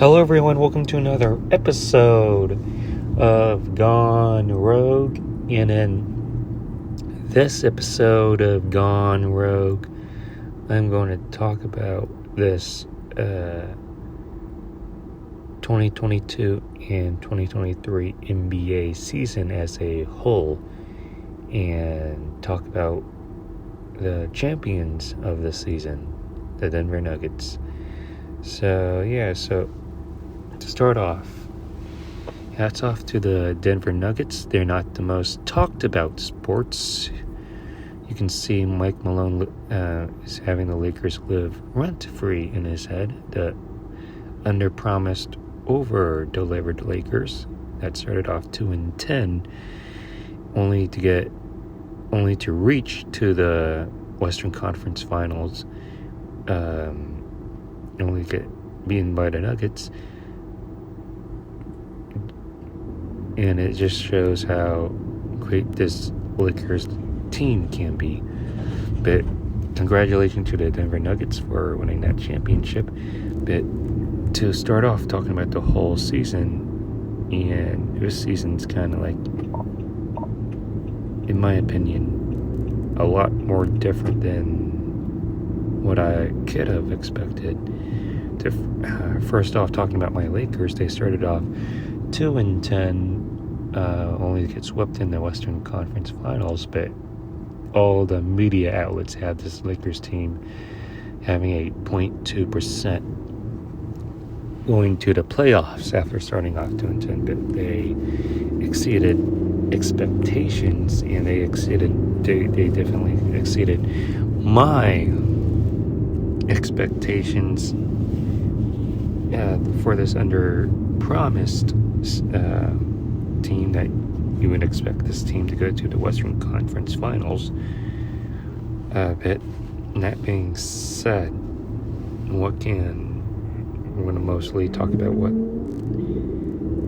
Hello everyone, welcome to another episode of Gone Rogue. And in this episode of Gone Rogue, I'm going to talk about this 2022 and 2023 NBA season as a whole, and talk about the champions of the season, the Denver Nuggets. So to start off, hats off to the Denver Nuggets. They're not the most talked about sports. You can see Mike Malone is having the Lakers live rent-free in his head. The under-promised, over-delivered Lakers that started off 2-10, only to reach to the Western Conference Finals, only to get beaten by the Nuggets. And it just shows how great this Lakers team can be. But congratulations to the Denver Nuggets for winning that championship. But to start off talking about the whole season, and this season's kind of like, in my opinion, a lot more different than what I could have expected. First off, talking about my Lakers, they started off 2-10, only to get swept in the Western Conference Finals, but all the media outlets had this Lakers team having a 0.2% going to the playoffs after starting off 2-10, but they exceeded expectations, and they definitely exceeded my expectations for this under-promised team that you would expect this team to go to the Western Conference Finals. But that being said, we're going to mostly talk about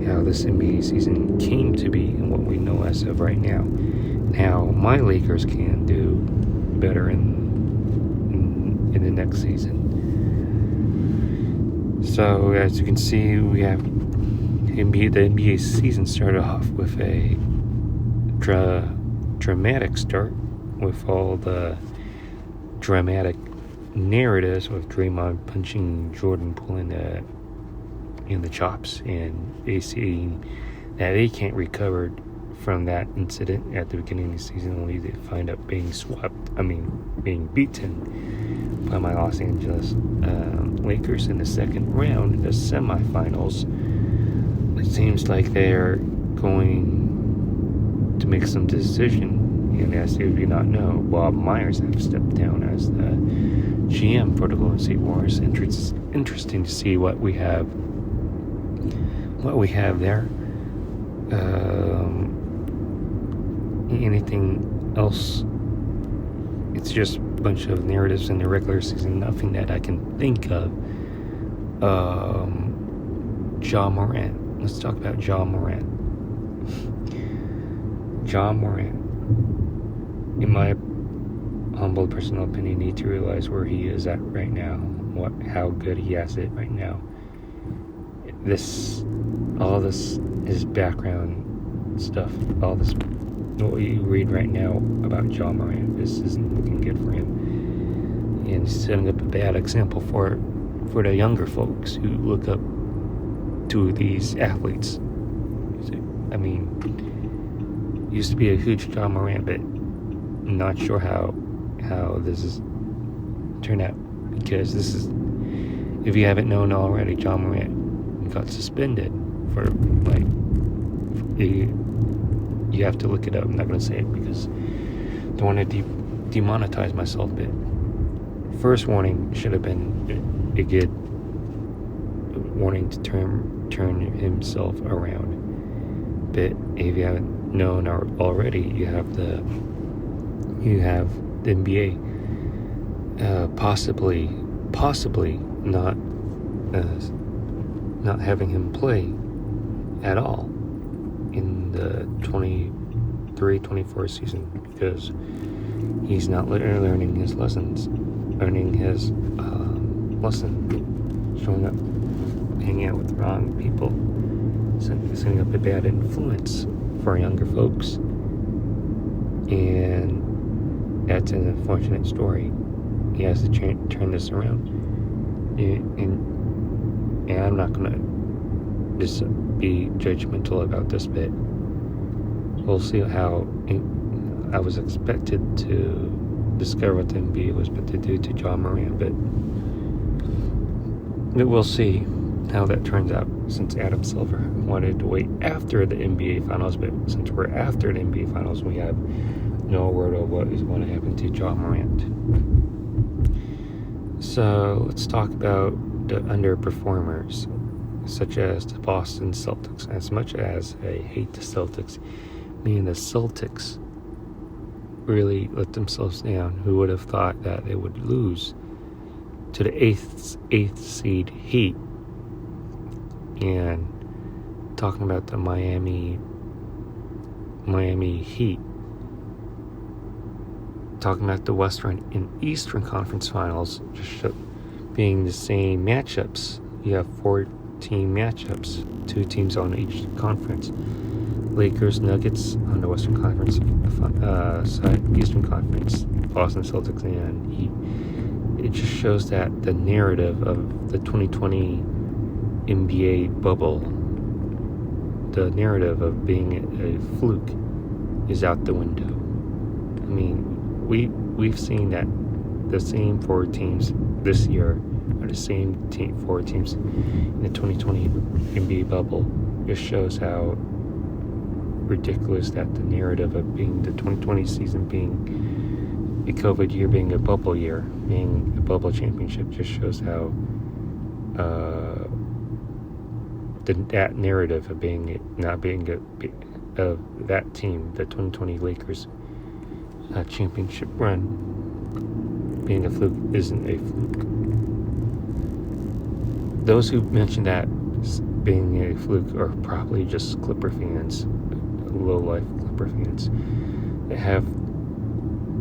how this NBA season came to be and what we know as of right now, and how my Lakers can do better in the next season. So as you can see, we have the NBA season started off with a dramatic start, with all the dramatic narratives with Draymond punching Jordan Poole in the chops, and they see that they can't recover from that incident at the beginning of the season, only to find out being beaten by my Los Angeles Lakers in the second round, in the semifinals. It seems like they're going to make some decision, and as you do not know, Bob Myers has stepped down as the GM for the Golden State Warriors. Interesting to see what we have there. Anything else? It's just a bunch of narratives in the regular season, nothing that I can think of. Ja Morant. Let's talk about Ja Morant. Ja Morant, in my humble personal opinion, need to realize where he is at right now, how good he has it right now. All this is background stuff. All this, what you read right now about Ja Morant, this isn't looking good for him, and he's setting up a bad example for the younger folks who look up to these athletes. I mean, used to be a huge Ja Morant, but I'm not sure how this is turned out, because this is, if you haven't known already, Ja Morant got suspended for, you have to look it up. I'm not going to say it because I don't want to demonetize myself, but first warning should have been a good warning to turn himself around. But if you haven't known already, you have the NBA possibly not having him play at all in the 23-24 season, because he's not learning his lessons, showing up hanging out with the wrong people, setting up a bad influence for younger folks. And that's an unfortunate story. He has to turn this around. And I'm not going to just be judgmental about this bit. We'll see how I was expected to discover what the NBA was meant to do to Ja Morant, but we'll see how that turns out, since Adam Silver wanted to wait after the NBA Finals, but since we're after the NBA Finals, we have no word of what is going to happen to Ja Morant. So let's talk about the underperformers, such as the Boston Celtics. As much as I hate the Celtics, the Celtics really let themselves down. Who would have thought that they would lose to the eighth seed Heat? And talking about the Miami Heat, talking about the Western and Eastern Conference Finals just being the same matchups. You have 4-team matchups, 2 teams on each conference. Lakers, Nuggets on the Western Conference side, Eastern Conference, Boston Celtics and Heat. It just shows that the narrative of the 2020 NBA bubble, the narrative of being a fluke, is out the window. I mean, we've seen that the same 4 teams this year are the same 4 teams in the 2020 NBA bubble. Just shows how ridiculous that the narrative of being the 2020 season being a COVID year, being a bubble year, being a bubble championship, just shows how that narrative of not being of that team, the 2020 Lakers championship run, being a fluke isn't a fluke. Those who mention that being a fluke are probably just Clipper fans, low-life Clipper fans that have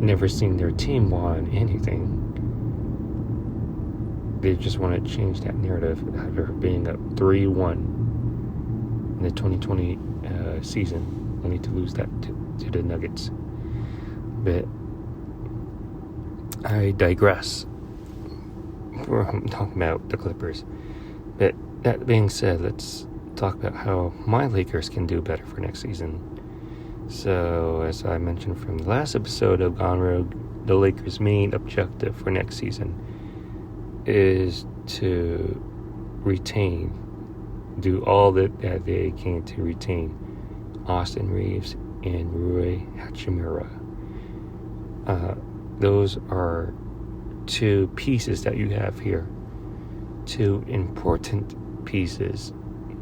never seen their team won anything. They just want to change that narrative after being up 3-1 in the 2020 season, only to lose that to the Nuggets. But I digress. We're talking about the Clippers. But that being said, let's talk about how my Lakers can do better for next season. So, as I mentioned from the last episode of Gone Rogue, the Lakers' main objective for next season is to do all that they can to retain Austin Reeves and Rui Hachimura. Those are 2 pieces that you have here, 2 important pieces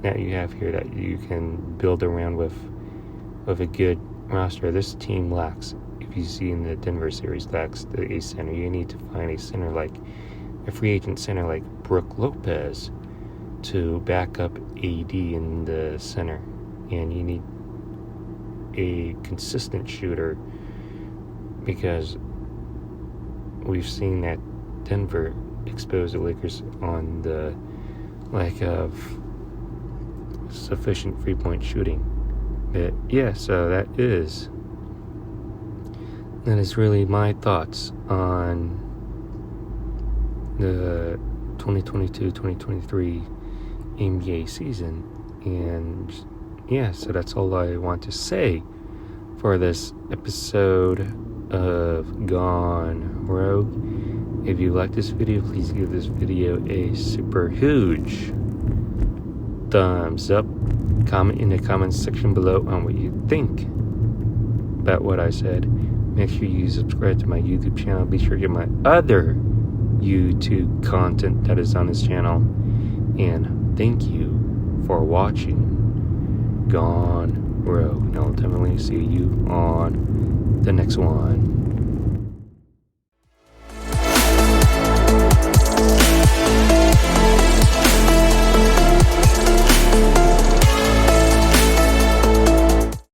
that you have here that you can build around with a good roster. This team lacks, if you see in the Denver series, lacks a center. You need to find a free agent center like Brook Lopez to back up AD in the center. And you need a consistent shooter, because we've seen that Denver expose the Lakers on the lack of sufficient 3-point shooting. But yeah, so that is really my thoughts on the 2022-2023 NBA season. And yeah, so that's all I want to say for this episode of Gone Rogue. If you like this video, please give this video a super huge thumbs up. Comment in the comments section below on what you think about what I said. Make sure you subscribe to my YouTube channel. Be sure to get my other YouTube content that is on this channel. And thank you for watching Gone Rogue. And I'll definitely see you on the next one.